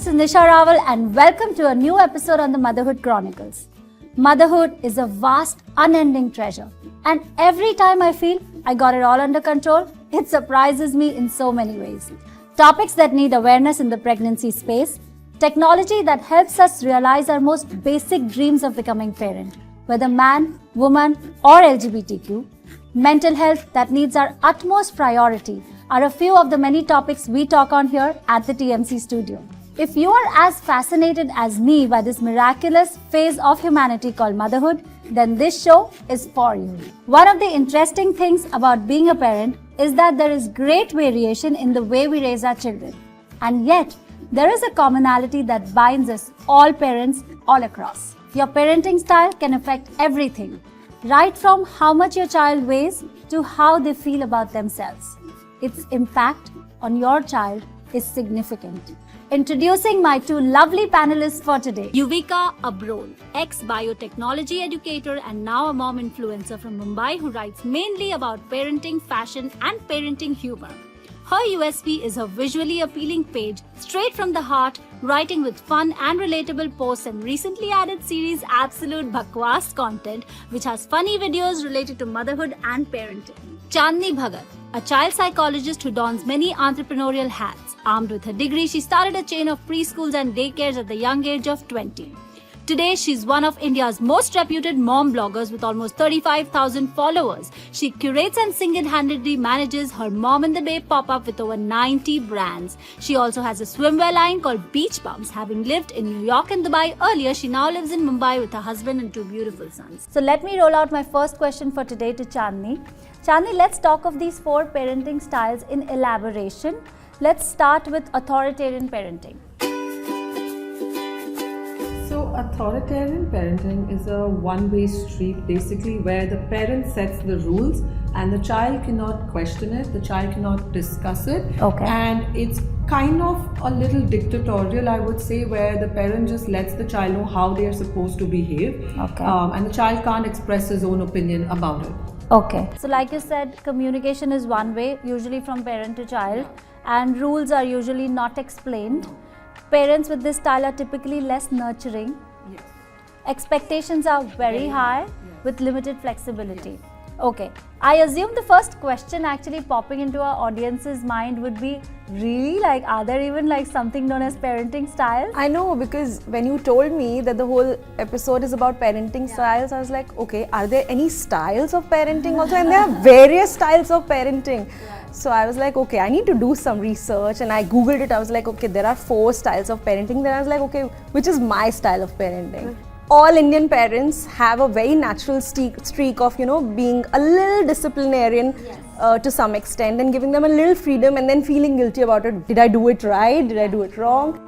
this is Nisha Rawal and welcome to a new episode on the Motherhood Chronicles. Motherhood is a vast, unending treasure, and every time I feel I got it all under control, it surprises me in so many ways. Topics that need awareness in the pregnancy space, technology that helps us realize our most basic dreams of becoming parent, whether man, woman or LGBTQ, mental health that needs our utmost priority are a few of the many topics we talk on here at the TMC studio. If you are as fascinated as me by this miraculous phase of humanity called motherhood, then this show is for you. One of the interesting things about being a parent is that there is great variation in the way we raise our children. And yet, there is a commonality that binds us all parents all across. Your parenting style can affect everything, right from how much your child weighs to how they feel about themselves. Its impact on your child is significant. Introducing my two lovely panelists for today. Yuvika Abrol, ex-biotechnology educator and now a mom influencer from Mumbai who writes mainly about parenting, fashion and parenting humor. Her USP is her visually appealing page, straight from the heart, writing with fun and relatable posts and recently added series Absolute Bakwas content, which has funny videos related to motherhood and parenting. Chandni Bhagat, a child psychologist who dons many entrepreneurial hats. Armed with her degree, she started a chain of preschools and daycares at the young age of 20. Today, she's one of India's most reputed mom bloggers with almost 35,000 followers. She curates and single-handedly manages her Mom in the Bay pop-up with over 90 brands. She also has a swimwear line called Beach Bums. Having lived in New York and Dubai earlier, she now lives in Mumbai with her husband and two beautiful sons. So let me roll out my first question for today to Chandni. Chandni, let's talk of these four parenting styles in elaboration. Let's start with authoritarian parenting. So authoritarian parenting is a one-way street basically where the parent sets the rules and the child cannot question it, the child cannot discuss it. Okay. And it's kind of a little dictatorial, I would say, where the parent just lets the child know how they are supposed to behave. Okay. And the child can't express his own opinion about it. Okay. So like you said, communication is one way, usually from parent to child, and rules are usually not explained. Parents with this style are typically less nurturing. Yes. Expectations are very high with limited flexibility. Okay. I assume the first question actually popping into our audience's mind would be, really? Like, are there even like something known as parenting styles? I know, because when you told me that the whole episode is about parenting styles, I was like, okay, are there any styles of parenting also? And there are various styles of parenting. So I was like, okay, I need to do some research, and I googled it. I was like, okay, there are 4 styles of parenting. Then I was like, okay, which is my style of parenting? All Indian parents have a very natural streak of, being a little disciplinarian to some extent and giving them a little freedom and then feeling guilty about it. Did I do it right? Did I do it wrong?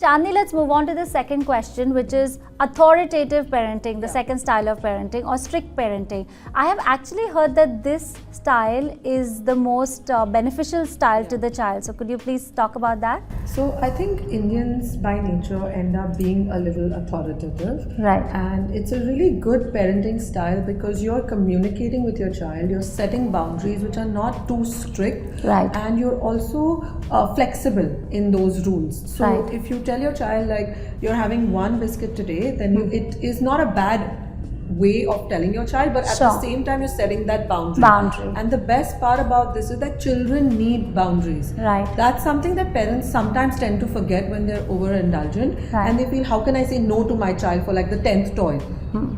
Chandni, let's move on to the second question, which is authoritative parenting, the second style of parenting, or strict parenting. I have actually heard that this style is the most beneficial style to the child. So could you please talk about that? So I think Indians by nature end up being a little authoritative. Right. And it's a really good parenting style because you're communicating with your child, you're setting boundaries which are not too strict. Right. And you're also flexible in those rules. So Right. if you tell your child like you're having one biscuit today, then it is not a bad way of telling your child, but at the same time you're setting that boundary. And the best part about this is that children need boundaries. Right. That's something that parents sometimes tend to forget when they're overindulgent. Right. And they feel, how can I say no to my child for like the 10th toy?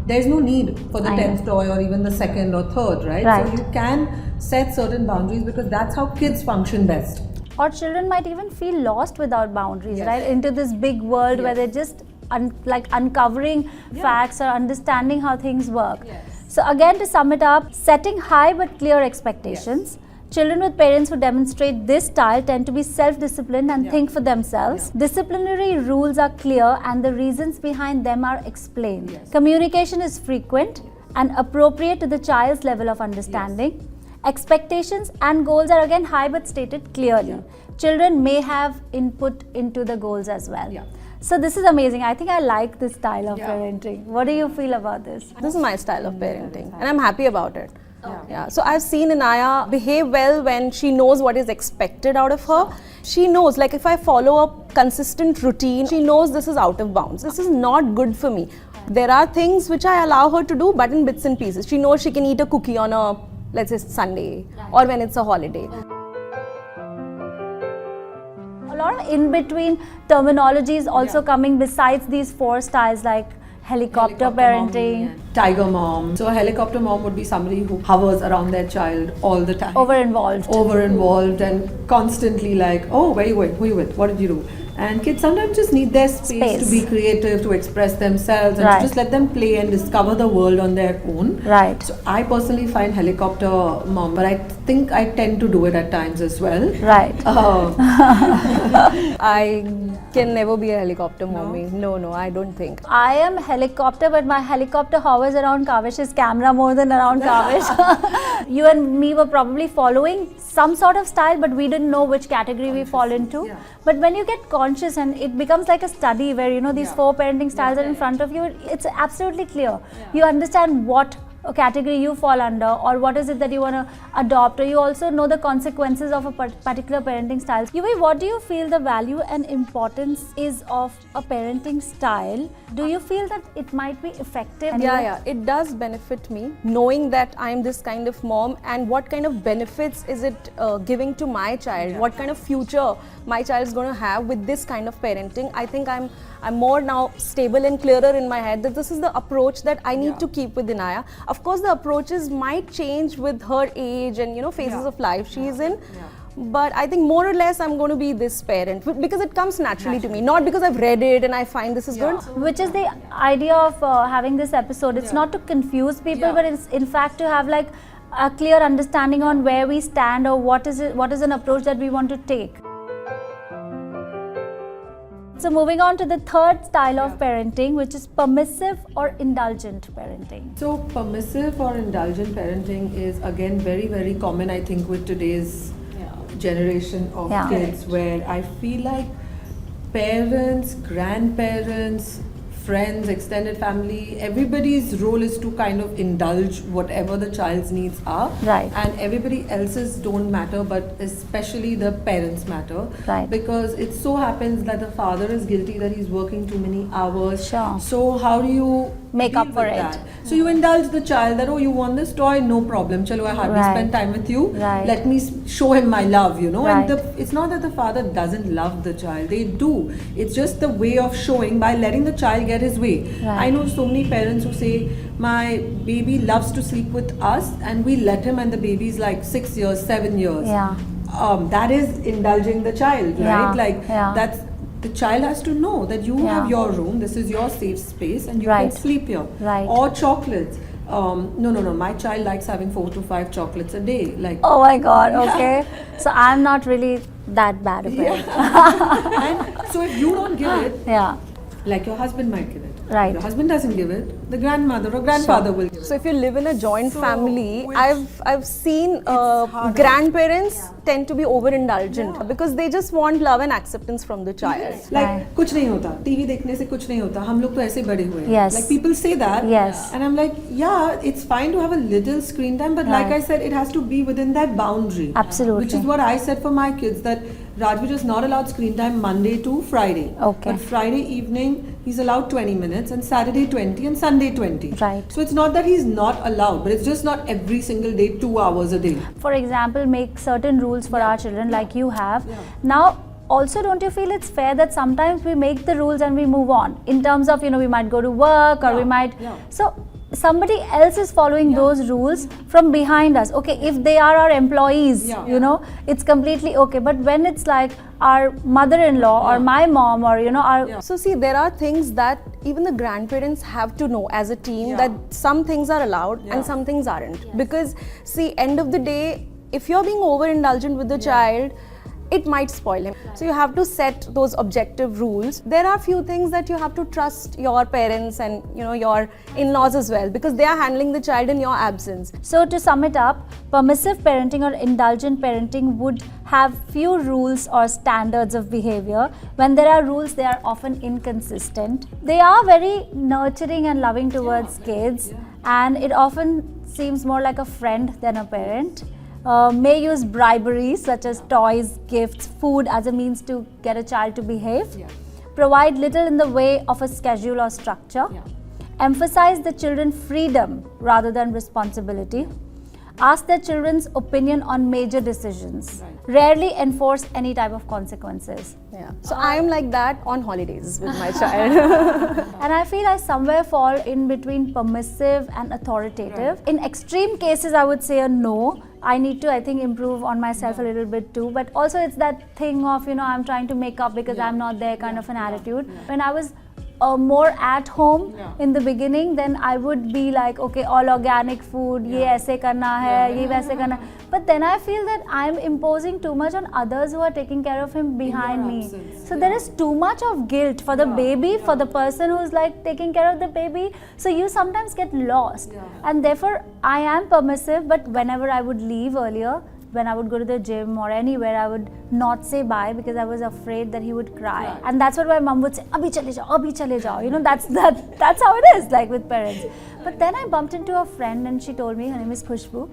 There's no need for the 10th toy or even the 2nd or 3rd, right? So you can set certain boundaries because that's how kids function best. Or children might even feel lost without boundaries, right? Into this big world where they're just uncovering facts or understanding how things work. So again, to sum it up, setting high but clear expectations. Children with parents who demonstrate this style tend to be self-disciplined and think for themselves. Disciplinary rules are clear and the reasons behind them are explained. Communication is frequent and appropriate to the child's level of understanding. Expectations and goals are again high but stated clearly. Children may have input into the goals as well. So this is amazing. I think I like this style of parenting. What do you feel about this? This is my style of parenting and I'm happy about it. Yeah. So I've seen Inaya behave well when she knows what is expected out of her. She knows, like if I follow a consistent routine, she knows this is out of bounds. This is not good for me. There are things which I allow her to do, but in bits and pieces. She knows she can eat a cookie on a, let's say, Sunday or when it's a holiday. A lot of in-between terminology is also coming besides these 4 styles, like helicopter parenting. Mom, tiger mom. So a helicopter mom would be somebody who hovers around their child all the time. Over-involved and constantly like, oh, where are you going? Who are you with? What did you do? And kids sometimes just need their space to be creative, to express themselves, and to just let them play and discover the world on their own. Right. So I personally find helicopter mom, but I think I tend to do it at times as well. Right. I can never be a helicopter mommy. No, I don't think. I am helicopter, but my helicopter hovers around Kavish's camera more than around Kavish. You and me were probably following some sort of style, but we didn't know which category we fall into. Yeah. But when you get conscious and it becomes like a study where, you know, these 4 parenting styles are in front of you, it's absolutely clear. You understand what category you fall under, or what is it that you want to adopt, or you also know the consequences of a particular parenting style. Yuvi, what do you feel the value and importance is of a parenting style? Do you feel that it might be effective? Yeah, it does benefit me knowing that I'm this kind of mom, and what kind of benefits is it giving to my child, what kind of future my child is going to have with this kind of parenting. I think I'm more now stable and clearer in my head that this is the approach that I need to keep with Inaya. Of course, the approaches might change with her age and, you know, phases of life she's in. But I think more or less I'm going to be this parent because it comes naturally to me, not because I've read it and I find this is good. Which is the idea of having this episode. It's not to confuse people, but it's in fact to have like a clear understanding on where we stand, or what is an approach that we want to take. So moving on to the third style of parenting, which is permissive or indulgent parenting. So permissive or indulgent parenting is again very, very common, I think, with today's generation of kids, where I feel like parents, grandparents, friends, extended family, everybody's role is to kind of indulge whatever the child's needs are. Right. And everybody else's don't matter, but especially the parents matter. Right. Because it so happens that the father is guilty that he's working too many hours. Sure. So how do you make deal up for with it? that? So you indulge the child that, oh, you want this toy? No problem. Chalo, I hardly spend time with you. Right. Let me show him my love, you know. Right. And it's not that the father doesn't love the child. They do. It's just the way of showing by letting the child get his way. Right. I know so many parents who say, my baby loves to sleep with us, and we let him, and the baby's like 6 years, 7 years. Yeah. That is indulging the child, right? Like that's, the child has to know that you have your room, this is your safe space, and you can sleep here. Right. Or chocolates. No. My child likes having 4 to 5 chocolates a day. Like. Oh my God. Okay. So I'm not really that bad a parent. And so if you don't give it, like your husband might give it. Right. If your husband doesn't give it, the grandmother or grandfather will give it. So if you live in a joint family, I've seen grandparents tend to be overindulgent because they just want love and acceptance from the child. Like कुछ नहीं होता, TV देखने से कुछ नहीं होता, हम लोग तो ऐसे बड़े हुए हैं. Yes. Like people say that, and I'm like, yeah, it's fine to have a little screen time, but like I said, it has to be within that boundary. Absolutely. Which is what I said for my kids, that Rajveer is not allowed screen time Monday to Friday. Okay. But Friday evening he's allowed 20 minutes, and Saturday 20, and Sunday 20. Right. So it's not that he's not allowed, but it's just not every single day 2 hours a day. For example, make certain rules for our children like you have. Now, also, don't you feel it's fair that sometimes we make the rules and we move on, in terms of, you know, we might go to work or we might, so somebody else is following those rules from behind us. Okay, if they are our employees, you know, it's completely okay. But when it's like our mother-in-law or my mom, or, you know, our... So see, there are things that even the grandparents have to know as a team, that some things are allowed and some things aren't. Because see, end of the day, if you're being over-indulgent with the child, it might spoil him. So you have to set those objective rules. There are few things that you have to trust your parents and, you know, your in-laws as well, because they are handling the child in your absence. So to sum it up, permissive parenting or indulgent parenting would have few rules or standards of behavior. When there are rules, they are often inconsistent. They are very nurturing and loving towards kids, and it often seems more like a friend than a parent. May use bribery such as toys, gifts, food as a means to get a child to behave. Provide little in the way of a schedule or structure. Emphasize the children's freedom rather than responsibility. Ask their children's opinion on major decisions. Rarely enforce any type of consequences. Yeah. So I am like that on holidays with my child. And I feel I somewhere fall in between permissive and authoritative. In extreme cases, I would say a no. I need to, I think, improve on myself a little bit too. But also it's that thing of, I'm trying to make up because I'm not there kind of an attitude. When I was more at home in the beginning, then I would be like, okay, all organic food, ye aise karna hai, ye waise karna. But then I feel that I'm imposing too much on others who are taking care of him behind me. So there is too much of guilt for the baby, for the person who's like taking care of the baby. So you sometimes get lost. And therefore I am permissive, but whenever I would leave earlier, when I would go to the gym or anywhere, I would not say bye because I was afraid that he would cry. And that's what my mom would say, abhi chale jao. That's how it is, like with parents. But then I bumped into a friend and she told me, her name is Khushbu.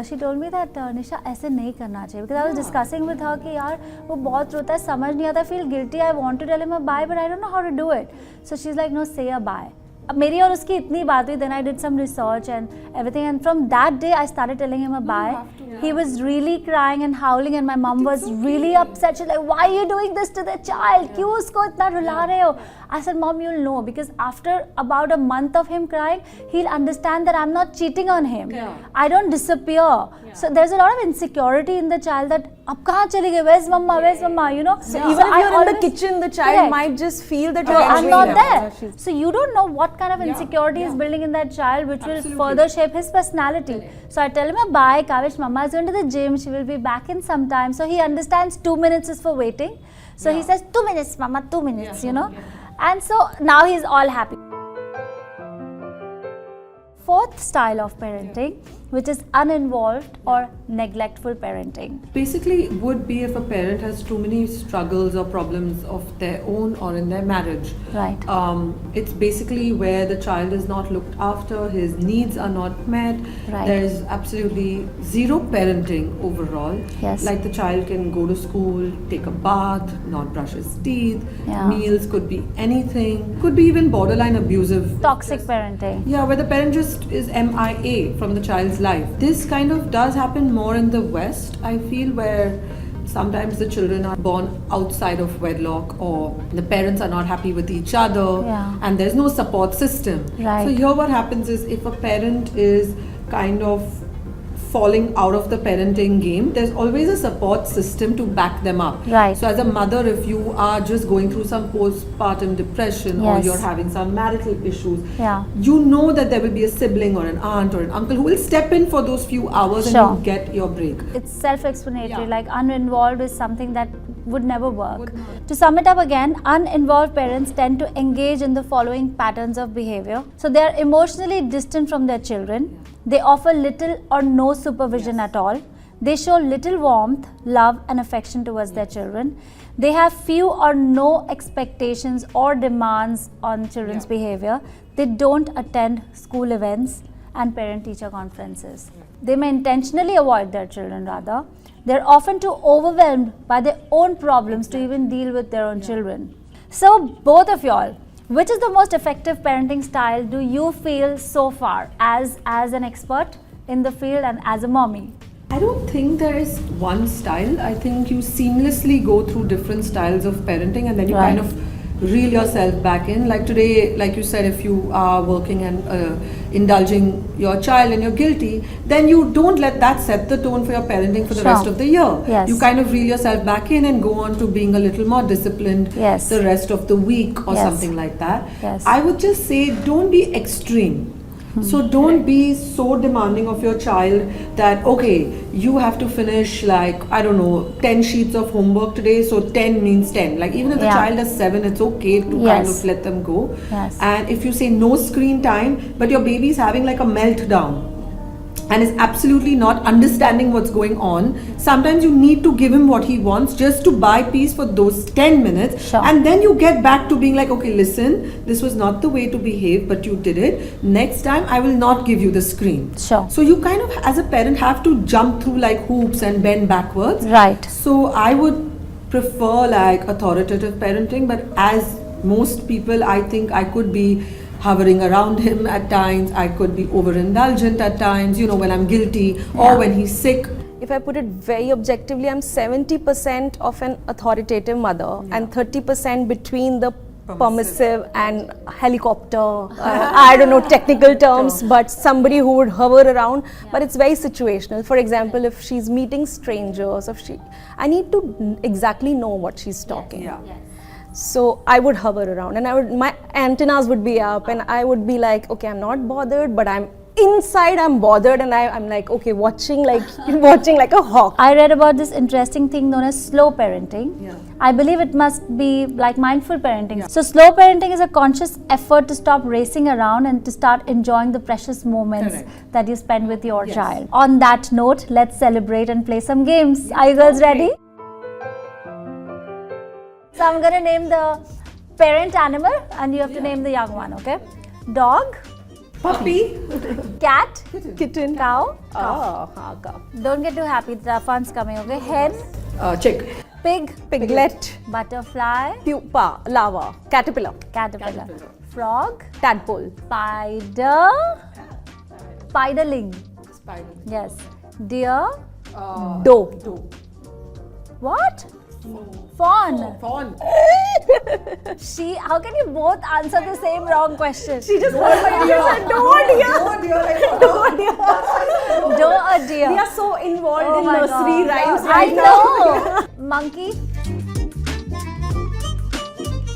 She told me that Nisha, ऐसे नहीं करना चाहिए, because I was discussing with her कि यार वो बहुत रोता है, समझ नहीं आता, I feel guilty, I want to tell him a bye but I don't know how to do it. So she's like, no, say a bye. अब मेरी और उसकी इतनी बात हुई, then I did some research and everything, and from that day I started telling him a bye. He was really crying and howling and my mom was really upset. She's like, why are you doing this to the child? क्यों उसको इतना रुला रहे हो? I said, Mom, you'll know, because after about a month of him crying, he'll understand that I'm not cheating on him. I don't disappear. So there's a lot of insecurity in the child that, ab kahan chali gayi? Where's mama? So even if you're in the kitchen, the child might just feel that I'm not there. So you don't know what kind of insecurity is building in that child, which will further shape his personality. So I tell him, bye, Kavish, mama is going to the gym, she will be back in some time. So he understands 2 minutes is for waiting. So he says, 2 minutes, mama, 2 minutes, And so now he's all happy. Fourth style of parenting, which is uninvolved or neglectful parenting. Basically, would be if a parent has too many struggles or problems of their own or in their marriage. Right. It's basically where the child is not looked after, his needs are not met. Right. There is absolutely zero parenting overall. Yes. Like the child can go to school, take a bath, not brush his teeth. Yeah. Meals could be anything. Could be even borderline abusive. Toxic parenting. Yeah, where the parent just is MIA from the child's life. This kind of does happen more in the West, I feel, where sometimes the children are born outside of wedlock or the parents are not happy with each other and there's no support system. Right. So here what happens is, if a parent is kind of falling out of the parenting game, there's always a support system to back them up. Right. So as a mother, if you are just going through some postpartum depression or you're having some marital issues, you know that there will be a sibling or an aunt or an uncle who will step in for those few hours and you get your break. It's self-explanatory, like uninvolved is something that would never work. To sum it up again, uninvolved parents tend to engage in the following patterns of behavior. So they are emotionally distant from their children. They offer little or no supervision at all. They show little warmth, love and affection towards their children. They have few or no expectations or demands on children's behavior. They don't attend school events and parent-teacher conferences. They may intentionally avoid their children rather. They're often too overwhelmed by their own problems to even deal with their own children. So both of y'all, which is the most effective parenting style do you feel so far as an expert in the field and as a mommy? I don't think there is one style. I think you seamlessly go through different styles of parenting and then you kind of reel yourself back in. Like today, like you said, if you are working and indulging your child and you're guilty, then you don't let that set the tone for your parenting for the rest of the year. Yes. You kind of reel yourself back in and go on to being a little more disciplined the rest of the week or something like that. Yes. I would just say, don't be extreme. So don't be so demanding of your child that, okay, you have to finish like, I don't know, 10 sheets of homework today, so 10 means 10. Like even if the child is 7, it's okay to kind of let them go. Yes. And if you say no screen time, but your baby is having like a meltdown, and is absolutely not understanding what's going on, sometimes you need to give him what he wants just to buy peace for those 10 minutes. Sure. And then you get back to being like, okay, listen, this was not the way to behave, but you did it. Next time I will not give you the screen. Sure. So you kind of, as a parent, have to jump through like hoops and bend backwards. Right. So I would prefer like authoritative parenting, but as most people, I think I could be hovering around him at times. I could be overindulgent at times, when I'm guilty or when he's sick. If I put it very objectively, I'm 70% of an authoritative mother and 30% between the permissive and helicopter, I don't know technical terms, but somebody who would hover around, but it's very situational. For example, if she's meeting strangers, I need to exactly know what she's talking. Yeah. So I would hover around and my antennas would be up and I would be like, okay, I'm not bothered, but I'm bothered, and I'm like, okay, watching like a hawk. I read about this interesting thing known as slow parenting. Yeah. I believe it must be like mindful parenting. Yeah. So slow parenting is a conscious effort to stop racing around and to start enjoying the precious moments Correct. that you spend with your child. On that note, let's celebrate and play some games. Are you girls ready? So I'm going to name the parent animal and you have to name the young one, okay? Dog, Puppy, cat, Kitten, cow. cow. Don't get too happy, the fun's coming, okay? Hen, chick, pig, Piglet, butterfly, pupa, lava, caterpillar, frog, tadpole, spiderling, yes, deer, doe. what? Fawn. How can you both answer the same wrong question? She just heard my ears and Doe or deer? We are so involved in my nursery God. rhymes I right know. Monkey,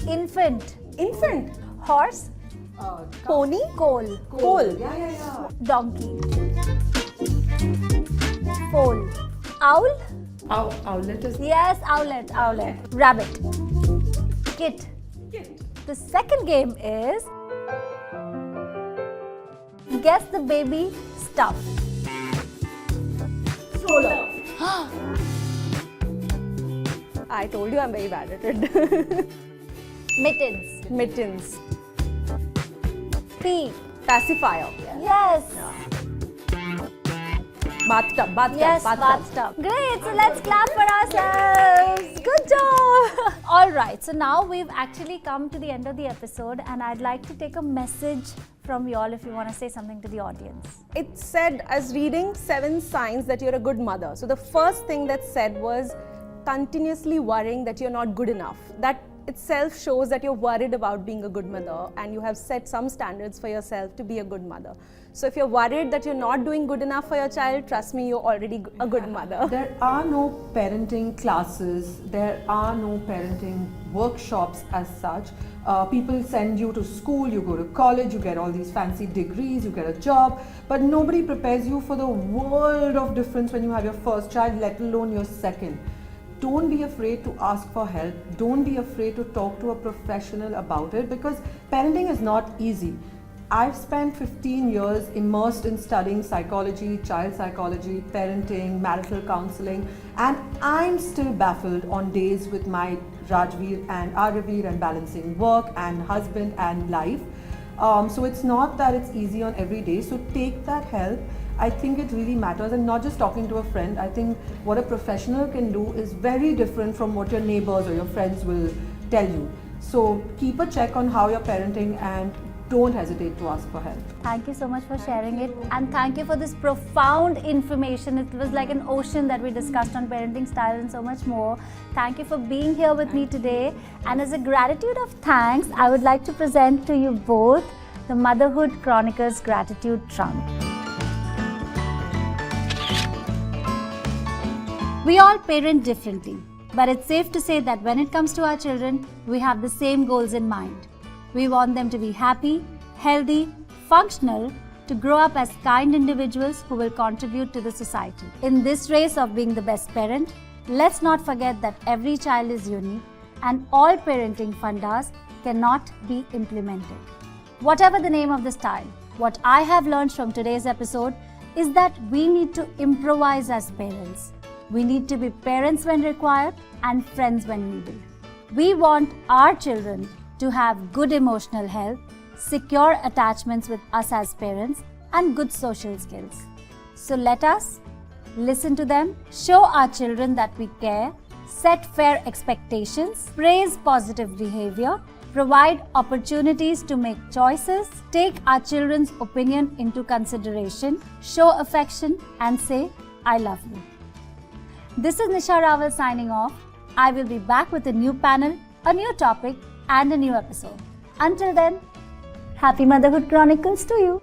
infant, horse, Pony, coal, donkey, foal, owl. Owlet is Yes, owlet. Rabbit. Kit. The second game is guess the baby stuff. stroller. I told you I'm very bad at it. Mittens. Pee. Pacifier. Yes. Bathtub. Yes, bathtub. Great, so let's clap for ourselves. Good job. All right, so now we've actually come to the end of the episode and I'd like to take a message from you all if you want to say something to the audience. It said, as reading 7 signs that you're a good mother. So the first thing that said was continuously worrying that you're not good enough. That itself shows that you're worried about being a good mother and you have set some standards for yourself to be a good mother. So if you're worried that you're not doing good enough for your child, trust me, you're already a good mother. There are no parenting classes, there are no parenting workshops as such. People send you to school, you go to college, you get all these fancy degrees, you get a job, but nobody prepares you for the world of difference when you have your first child, let alone your second. Don't be afraid to ask for help. Don't be afraid to talk to a professional about it, because parenting is not easy. I've spent 15 years immersed in studying psychology, child psychology, parenting, marital counseling, and I'm still baffled on days with my Rajveer and Aghavir and balancing work and husband and life. So it's not that it's easy on every day. So take that help. I think it really matters, and not just talking to a friend. I think what a professional can do is very different from what your neighbors or your friends will tell you. So keep a check on how you're parenting and don't hesitate to ask for help. Thank you so much for sharing it, and thank you for this profound information. It was like an ocean that we discussed on parenting style and so much more. Thank you for being here with me today, and as a gratitude of thanks, I would like to present to you both the Motherhood Chronicles Gratitude Trunk. We all parent differently, but it's safe to say that when it comes to our children, we have the same goals in mind. We want them to be happy, healthy, functional, to grow up as kind individuals who will contribute to the society. In this race of being the best parent, let's not forget that every child is unique and all parenting fundas cannot be implemented. Whatever the name of the style, what I have learned from today's episode is that we need to improvise as parents. We need to be parents when required and friends when needed. We want our children to have good emotional health, secure attachments with us as parents, and good social skills. So let us listen to them, show our children that we care, set fair expectations, praise positive behavior, provide opportunities to make choices, take our children's opinion into consideration, show affection, and say, I love you. This is Nisha Rawal signing off. I will be back with a new panel, a new topic, and a new episode. Until then, happy Motherhood Chronicles to you.